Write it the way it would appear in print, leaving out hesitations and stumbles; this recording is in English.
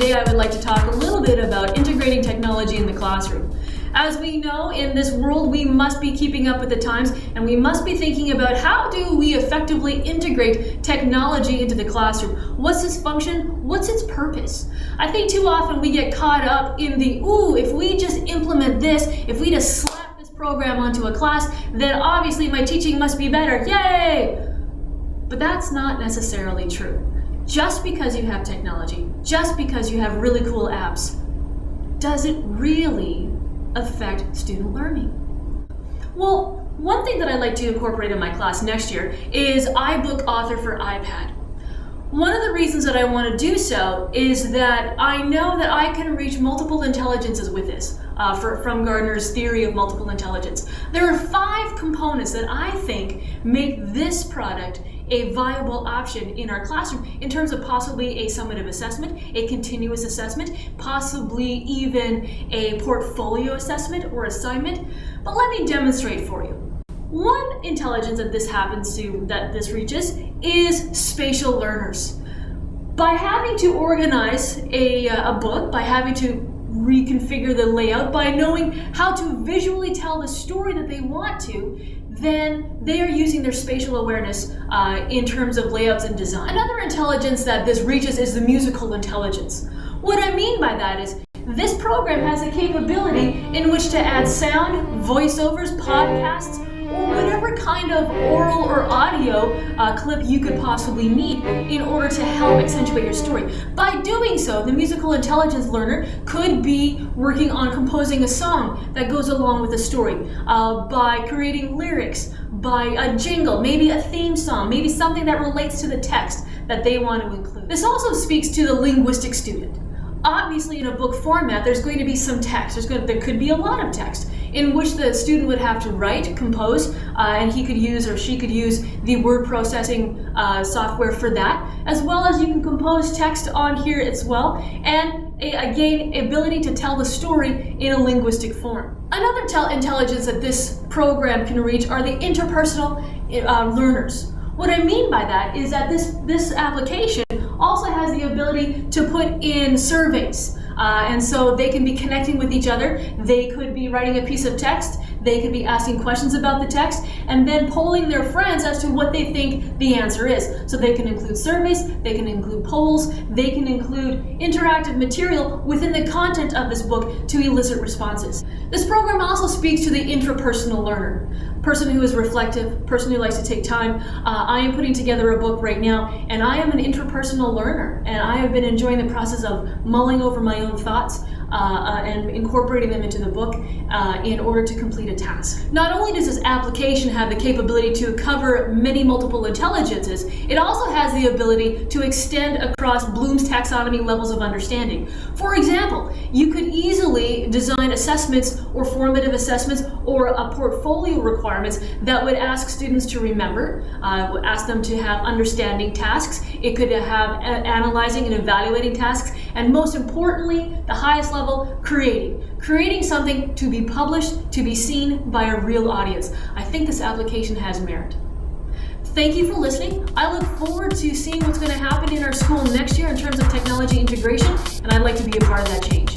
today I would like to talk a little bit about integrating technology in the classroom. As we know, in this world, we must be keeping up with the times, and we must be thinking about how do we effectively integrate technology into the classroom. What's its function? What's its purpose? I think too often we get caught up in the, if we just implement this, if we just slap this program onto a class, then obviously my teaching must be better. Yay! But that's not necessarily true. Just because you have technology, just because you have really cool apps, does it really affect student learning? Well, one thing that I'd like to incorporate in my class next year is iBook Author for iPad. One of the reasons that I want to do so is that I know that I can reach multiple intelligences with this, from Gardner's theory of multiple intelligence. There are 5 components that I think make this product a viable option in our classroom in terms of possibly a summative assessment, a continuous assessment, possibly even a portfolio assessment or assignment. But let me demonstrate for you. One intelligence that this reaches is spatial learners. By having to organize a book, by having to reconfigure the layout, by knowing how to visually tell the story that they want to, then they are using their spatial awareness in terms of layouts and design. Another intelligence that this reaches is the musical intelligence. What I mean by that is this program has a capability in which to add sound, voiceovers, podcasts, or whatever kind of oral or audio clip you could possibly need in order to help accentuate your story. By doing so, the musical intelligence learner could be working on composing a song that goes along with the story, by creating lyrics, by a jingle, maybe a theme song, maybe something that relates to the text that they want to include. This also speaks to the linguistic student. Obviously, in a book format, there's going to be some text. There could be a lot of text in which the student would have to write, compose, and he could use or she could use the word processing software for that, as well as you can compose text on here as well, and again, ability to tell the story in a linguistic form. Another intelligence that this program can reach are the interpersonal learners. What I mean by that is that this application also has the ability to put in surveys. And so they can be connecting with each other. They could be writing a piece of text. They could be asking questions about the text and then polling their friends as to what they think the answer is. So they can include surveys, they can include polls, they can include interactive material within the content of this book to elicit responses. This program also speaks to the intrapersonal learner. Person who is reflective, person who likes to take time. I am putting together a book right now, and I am an interpersonal learner, and I have been enjoying the process of mulling over my own thoughts and incorporating them into the book in order to complete a task. Not only does this application have the capability to cover many multiple intelligences, it also has the ability to extend across Bloom's taxonomy levels of understanding. For example, you could easily design assessments or formative assessments or a portfolio requirements that would ask students to remember, would ask them to have understanding tasks. It could have analyzing and evaluating tasks, and most importantly, the highest level, creating something to be published, to be seen by a real audience. I think this application has merit. Thank you for listening. I look forward to seeing what's going to happen in our school next year in terms of technology integration, and I'd like to be a part of that change.